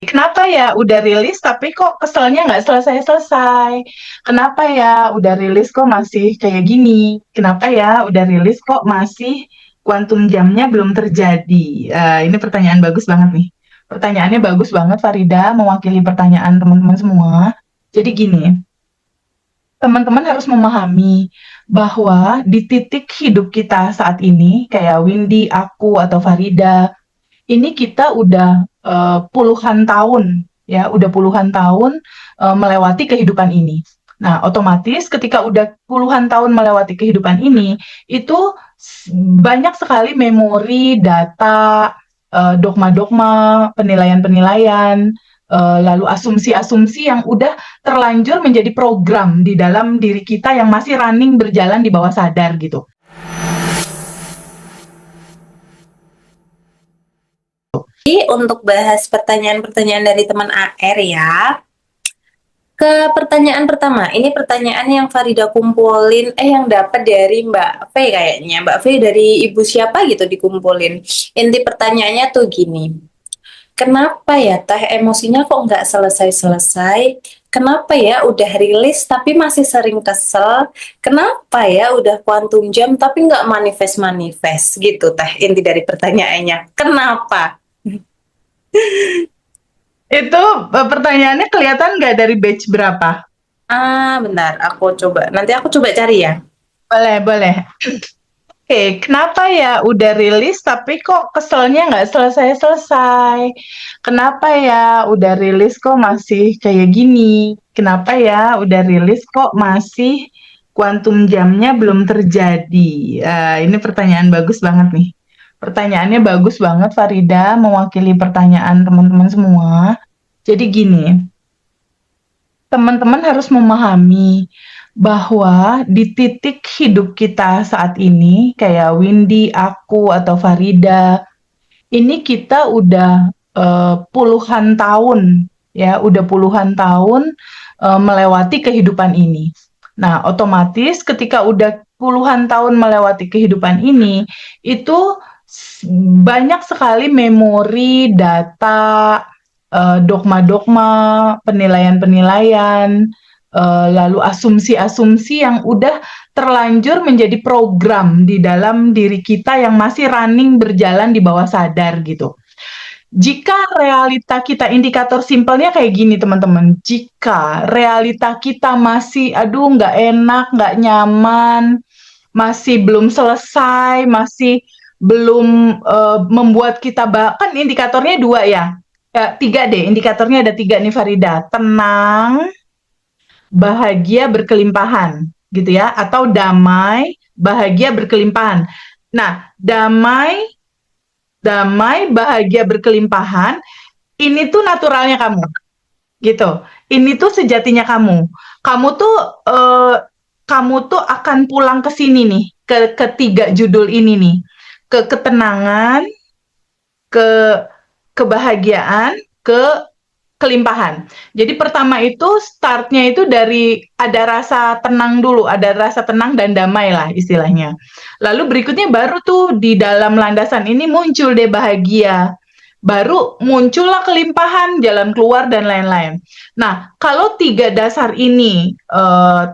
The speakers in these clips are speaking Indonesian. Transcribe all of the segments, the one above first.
Kenapa ya udah rilis tapi kok keselnya nggak selesai-selesai? Kenapa ya udah rilis kok masih kayak gini? Kenapa ya udah rilis kok masih kuantum jamnya belum terjadi? Ini pertanyaan bagus banget nih. Pertanyaannya bagus banget, Farida, mewakili pertanyaan teman-teman semua. Jadi gini, teman-teman harus memahami bahwa di titik hidup kita saat ini, kayak Windy, aku, atau Farida, ini kita udah puluhan tahun ya, udah puluhan tahun melewati kehidupan ini. Nah, otomatis ketika udah puluhan tahun melewati kehidupan ini, itu banyak sekali memori, data, dogma-dogma, penilaian-penilaian, lalu asumsi-asumsi yang udah terlanjur menjadi program di dalam diri kita yang masih running berjalan di bawah sadar gitu. Jadi untuk bahas pertanyaan-pertanyaan dari teman AR ya, ke pertanyaan pertama, ini pertanyaan yang Farida kumpulin, yang dapat dari Mbak V kayaknya. Mbak V dari ibu siapa gitu dikumpulin. Inti pertanyaannya tuh gini, kenapa ya teh emosinya kok nggak selesai-selesai? Kenapa ya udah rilis tapi masih sering kesel? Kenapa ya udah kuantum jam tapi nggak manifest-manifest gitu teh inti dari pertanyaannya. Kenapa? Itu pertanyaannya kelihatan nggak dari batch berapa? Bentar, aku coba. Nanti aku coba cari ya. Boleh, boleh. Oke, kenapa ya udah rilis tapi kok keselnya nggak selesai-selesai? Kenapa ya udah rilis kok masih kayak gini? Kenapa ya udah rilis kok masih kuantum jamnya belum terjadi? Ini pertanyaan bagus banget nih. Pertanyaannya bagus banget, Farida, mewakili pertanyaan teman-teman semua. Jadi gini, teman-teman harus memahami bahwa di titik hidup kita saat ini, kayak Windy, aku, atau Farida, ini kita udah puluhan tahun, ya, udah puluhan tahun melewati kehidupan ini. Nah, otomatis ketika udah puluhan tahun melewati kehidupan ini, itu banyak sekali memori, data, dogma-dogma, penilaian-penilaian, lalu asumsi-asumsi yang udah terlanjur menjadi program di dalam diri kita yang masih running berjalan di bawah sadar gitu. Jika realita kita, indikator simpelnya kayak gini teman-teman, jika realita kita masih aduh nggak enak, nggak nyaman, masih belum selesai, masih belum membuat kita kan indikatornya dua ya. Tiga deh, indikatornya ada tiga nih Farida. Tenang, bahagia berkelimpahan, gitu ya. Atau damai, bahagia berkelimpahan. Nah, damai, bahagia berkelimpahan, ini tuh naturalnya kamu, gitu. Ini tuh sejatinya kamu. Kamu tuh eh, kamu tuh akan pulang ke sini nih, ke ketiga judul ini nih, ke ketenangan, ke kebahagiaan, ke kelimpahan. Jadi pertama itu startnya itu dari ada rasa tenang dulu, ada rasa tenang dan damai lah istilahnya. Lalu berikutnya baru tuh di dalam landasan ini muncul deh bahagia. Baru muncullah kelimpahan, jalan keluar dan lain-lain. Nah, kalau tiga dasar ini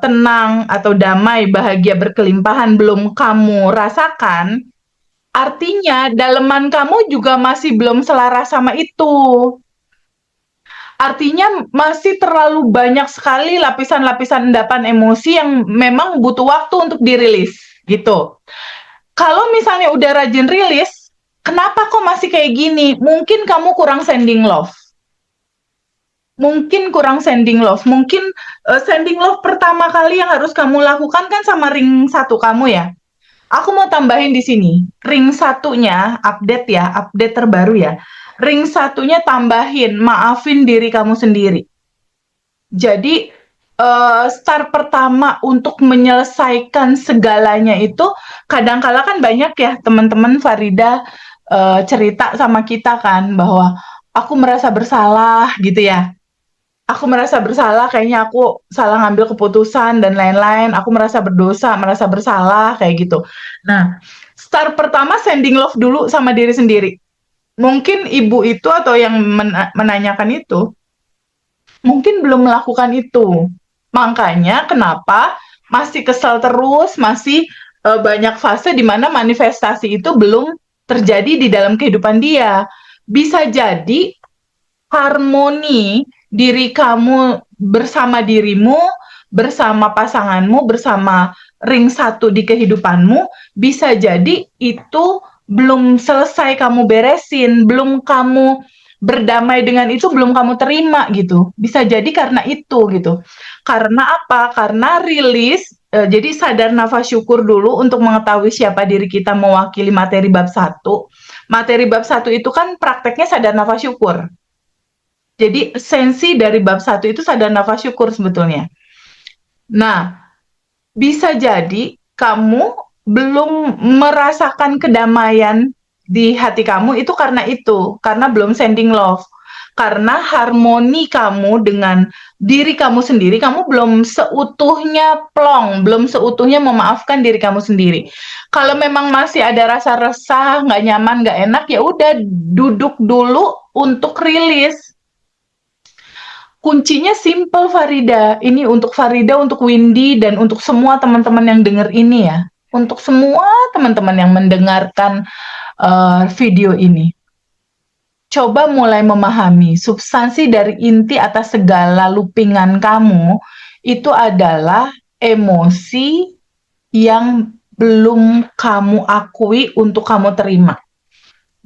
tenang atau damai, bahagia, berkelimpahan belum kamu rasakan, artinya daleman kamu juga masih belum selaras sama itu. Artinya masih terlalu banyak sekali lapisan-lapisan endapan emosi yang memang butuh waktu untuk dirilis, gitu. Kalau misalnya udah rajin rilis, kenapa kok masih kayak gini? Mungkin kamu kurang sending love. Mungkin kurang sending love. Mungkin sending love pertama kali yang harus kamu lakukan kan sama ring satu kamu ya. Aku mau tambahin di sini, ring satunya update ya, update terbaru ya. Ring satunya tambahin, maafin diri kamu sendiri. Jadi start pertama untuk menyelesaikan segalanya itu kadang-kala kan banyak ya teman-teman Farida cerita sama kita kan bahwa aku merasa bersalah gitu ya. Aku merasa bersalah, kayaknya aku salah ngambil keputusan dan lain-lain. Aku merasa berdosa, merasa bersalah kayak gitu. Nah, start pertama sending love dulu sama diri sendiri. mungkin ibu itu atau yang menanyakan itu mungkin belum melakukan itu. Makanya kenapa masih kesal terus, masih banyak fase di mana manifestasi itu belum terjadi di dalam kehidupan dia. Bisa jadi harmoni diri kamu bersama dirimu, bersama pasanganmu, bersama ring satu di kehidupanmu, bisa jadi itu belum selesai kamu beresin, belum kamu berdamai dengan itu, belum kamu terima gitu. Bisa jadi karena itu gitu. Karena apa? Karena rilis, jadi sadar nafas syukur dulu untuk mengetahui siapa diri kita mewakili materi bab satu. Materi bab satu itu kan prakteknya sadar nafas syukur. Jadi esensi dari bab satu itu sadar nafas syukur sebetulnya. Nah, bisa jadi kamu belum merasakan kedamaian di hati kamu itu karena belum sending love. Karena harmoni kamu dengan diri kamu sendiri, kamu belum seutuhnya plong, belum seutuhnya memaafkan diri kamu sendiri. Kalau memang masih ada rasa resah, nggak nyaman, nggak enak, ya udah duduk dulu untuk rilis. Kuncinya simple Farida. Ini untuk Farida, untuk Windy, dan untuk semua teman-teman yang dengar ini ya. Untuk semua teman-teman yang mendengarkan video ini. Coba mulai memahami substansi dari inti atas segala loopingan kamu itu adalah emosi yang belum kamu akui untuk kamu terima.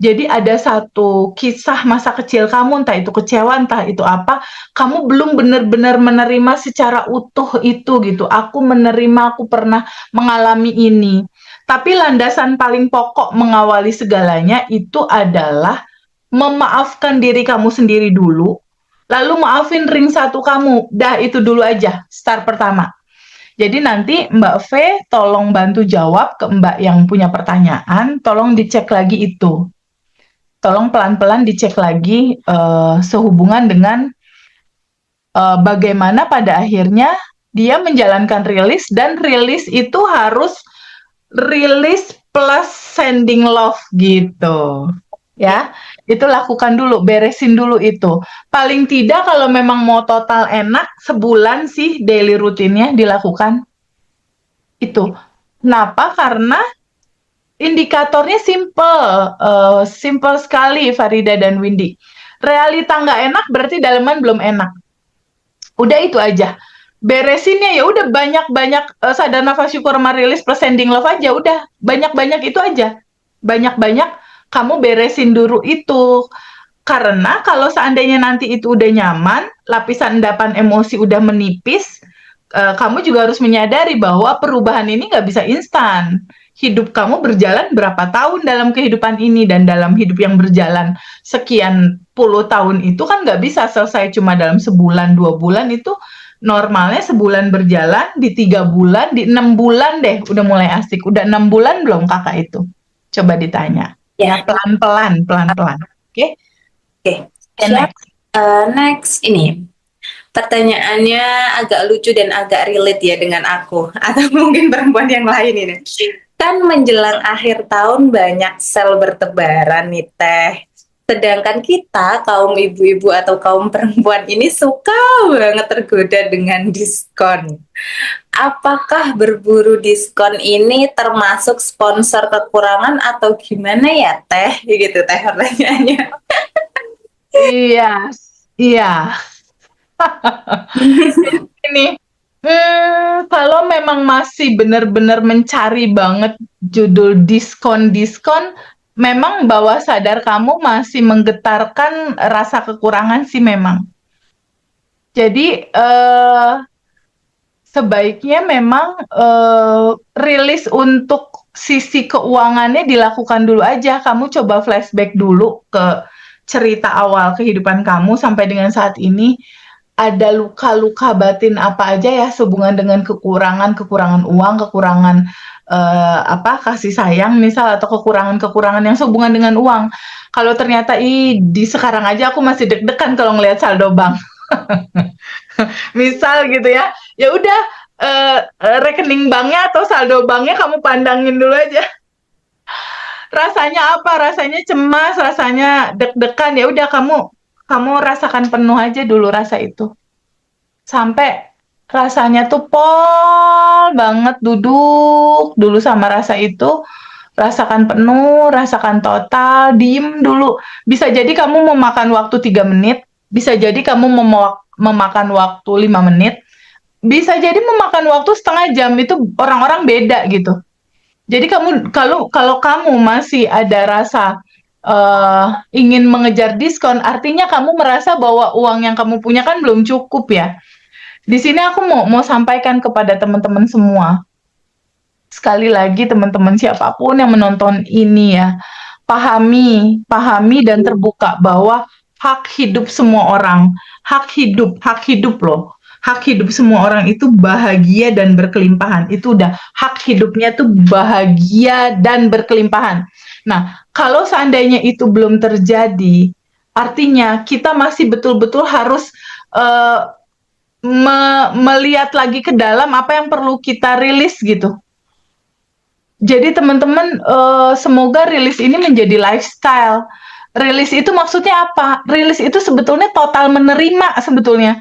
Jadi ada satu kisah masa kecil kamu, entah itu kecewa, entah itu apa, kamu belum benar-benar menerima secara utuh itu gitu. Aku menerima, aku pernah mengalami ini. Tapi landasan paling pokok mengawali segalanya itu adalah memaafkan diri kamu sendiri dulu, lalu maafin ring satu kamu. Dah itu dulu aja, start pertama. Jadi nanti Mbak V tolong bantu jawab ke Mbak yang punya pertanyaan, tolong dicek lagi itu. Tolong pelan-pelan dicek lagi sehubungan dengan bagaimana pada akhirnya dia menjalankan rilis dan rilis itu harus rilis plus sending love gitu. Ya, itu lakukan dulu, beresin dulu itu. Paling tidak kalau memang mau total enak, sebulan sih daily rutinnya dilakukan. Itu. Kenapa? Karena indikatornya simple, simple sekali Farida dan Windy. Realita nggak enak berarti daleman belum enak. Udah itu aja. Beresinnya ya udah banyak-banyak sadar nafas syukur sama rilis plus sending love aja. Udah banyak-banyak itu aja. Banyak-banyak kamu beresin dulu itu. Karena kalau seandainya nanti itu udah nyaman, lapisan endapan emosi udah menipis, kamu juga harus menyadari bahwa perubahan ini nggak bisa instan. Hidup kamu berjalan berapa tahun dalam kehidupan ini dan dalam hidup yang berjalan sekian puluh tahun itu kan nggak bisa selesai cuma dalam sebulan, 2 bulan itu normalnya sebulan berjalan, di 3 bulan, di 6 bulan deh udah mulai asik. Udah 6 bulan belum kakak itu? Coba ditanya. Ya, pelan-pelan, pelan-pelan. Oke? Oke. And next. Next ini pertanyaannya agak lucu dan agak relate ya dengan aku atau mungkin perempuan yang lain ini. Kan menjelang akhir tahun banyak sel bertebaran nih Teh. Sedangkan kita kaum ibu-ibu atau kaum perempuan ini suka banget tergoda dengan diskon. Apakah berburu diskon ini termasuk sponsor kekurangan atau gimana ya Teh? Gitu Teh pertanyaannya. Iya, iya. Ini, kalau memang masih benar-benar mencari banget judul diskon-diskon, memang bawah sadar kamu masih menggetarkan rasa kekurangan sih memang. Jadi, sebaiknya memang, rilis untuk sisi keuangannya dilakukan dulu aja. Kamu coba flashback dulu ke cerita awal kehidupan kamu sampai dengan saat ini, ada luka-luka batin apa aja ya sehubungan dengan kekurangan uang, kekurangan, kasih sayang misal atau kekurangan-kekurangan yang sehubungan dengan uang. Kalau ternyata, di sekarang aja aku masih deg-degan kalau ngelihat saldo bank. Misal gitu ya, ya udah, rekening banknya atau saldo banknya kamu pandangin dulu aja. Rasanya apa? Rasanya cemas, rasanya deg-degan. Ya udah kamu rasakan penuh aja dulu rasa itu. Sampai rasanya tuh pol banget, duduk dulu sama rasa itu. Rasakan penuh, rasakan total, diem dulu. Bisa jadi kamu memakan waktu 3 menit, bisa jadi kamu memakan waktu 5 menit, bisa jadi memakan waktu setengah jam. Itu orang-orang beda gitu. Jadi kamu kalau kalau kamu masih ada rasa ingin mengejar diskon, artinya kamu merasa bahwa uang yang kamu punya kan belum cukup ya. Di sini aku mau sampaikan kepada teman-teman semua. Sekali lagi teman-teman siapapun yang menonton ini ya, pahami dan terbuka bahwa hak hidup semua orang, hak hidup loh. Hak hidup semua orang itu bahagia dan berkelimpahan. Itu udah hak hidupnya tuh bahagia dan berkelimpahan. Nah, kalau seandainya itu belum terjadi, artinya kita masih betul-betul harus eh, melihat lagi ke dalam apa yang perlu kita rilis gitu. Jadi teman-teman, semoga rilis ini menjadi lifestyle. Rilis itu maksudnya apa? Rilis itu sebetulnya total menerima sebetulnya.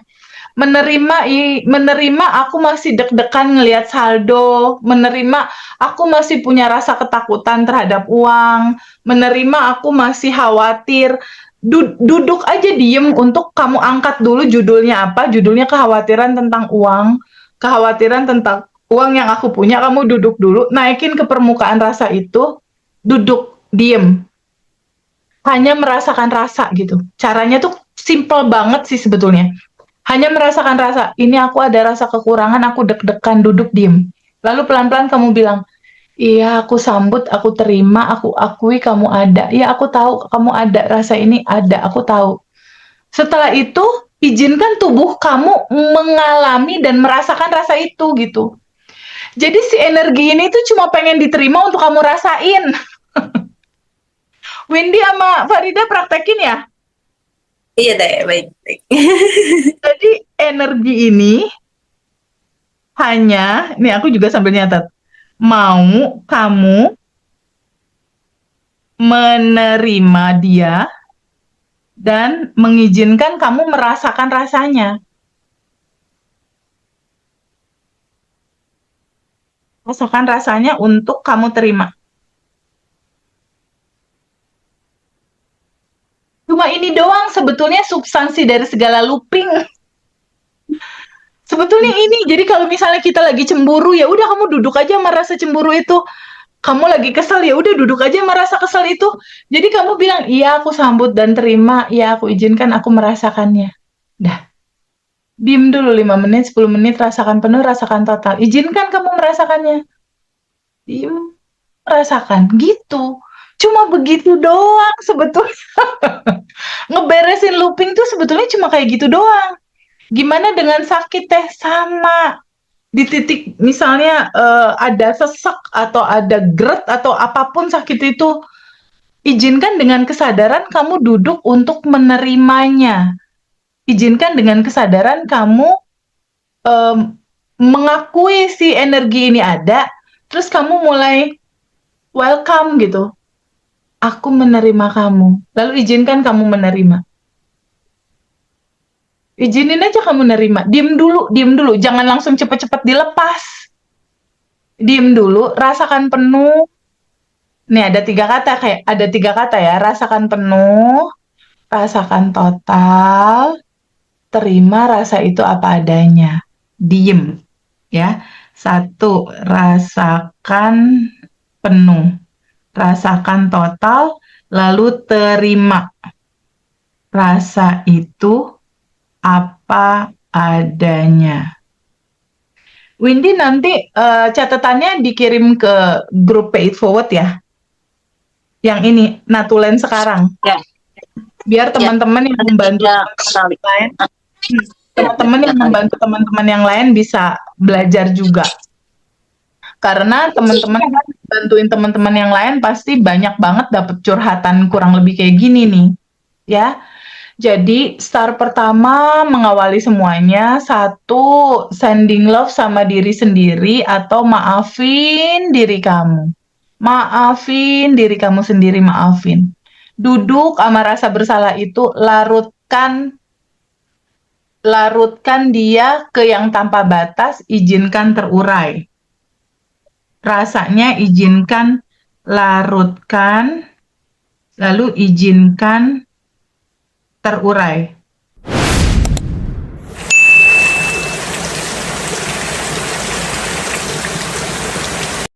Menerima aku masih deg-degan ngelihat saldo, menerima aku masih punya rasa ketakutan terhadap uang, menerima aku masih khawatir. Duduk aja diem untuk kamu angkat dulu judulnya apa? Judulnya kekhawatiran tentang uang, kekhawatiran tentang uang yang aku punya. Kamu duduk dulu, naikin ke permukaan rasa itu, duduk diem, hanya merasakan rasa gitu. Caranya tuh simple banget sih sebetulnya. Hanya merasakan rasa, ini aku ada rasa kekurangan, aku deg-degan, duduk diem. Lalu pelan-pelan kamu bilang, iya aku sambut, aku terima, aku akui kamu ada. Iya aku tahu kamu ada, rasa ini ada, aku tahu. Setelah itu, izinkan tubuh kamu mengalami dan merasakan rasa itu gitu. Jadi si energi ini tuh cuma pengen diterima untuk kamu rasain. Windy sama Farida praktekin ya. Iya deh, baik, baik. Jadi energi ini hanya, nih aku juga sambil nyatet, mau kamu menerima dia dan mengizinkan kamu merasakan rasanya. Rasakan rasanya untuk kamu terima. Cuma ini doang sebetulnya substansi dari segala looping. Sebetulnya ini, jadi kalau misalnya kita lagi cemburu, ya udah kamu duduk aja merasa cemburu itu. Kamu lagi kesel, ya udah duduk aja merasa kesel itu. Jadi kamu bilang, iya aku sambut dan terima, iya aku izinkan aku merasakannya. Dah, diem dulu 5 menit, 10 menit, rasakan penuh, rasakan total. Izinkan kamu merasakannya. Diem, rasakan. Gitu. Cuma begitu doang sebetulnya. Ngeberesin looping tuh sebetulnya cuma kayak gitu doang. Gimana dengan sakit teh? Sama. Di titik misalnya ada sesak atau ada gerd atau apapun sakit itu, izinkan dengan kesadaran kamu duduk untuk menerimanya. Izinkan dengan kesadaran kamu em, mengakui si energi ini ada, terus kamu mulai welcome gitu. Aku menerima kamu. Lalu izinkan kamu menerima. Izinin aja kamu nerima. Diem dulu. Jangan langsung cepet-cepet dilepas. Diem dulu, rasakan penuh. Nih ada tiga kata ya. Rasakan penuh, rasakan total, terima rasa itu apa adanya. Diem, ya. Satu, rasakan penuh, rasakan total, lalu terima rasa itu apa adanya. Windy nanti catatannya dikirim ke grup Pay It Forward ya. Yang ini, Natulen sekarang. Ya, Biar ya. teman-teman yang Ada membantu tiga teman-teman kali. yang lain, teman-teman yang membantu teman-teman yang lain bisa belajar juga. Karena teman-teman kan bantuin teman-teman yang lain pasti banyak banget dapet curhatan kurang lebih kayak gini nih. Ya. Jadi, start pertama mengawali semuanya, satu, sending love sama diri sendiri atau maafin diri kamu. Maafin diri kamu sendiri, maafin. Duduk sama rasa bersalah itu, larutkan dia ke yang tanpa batas, izinkan terurai. Rasanya izinkan, larutkan, lalu izinkan terurai.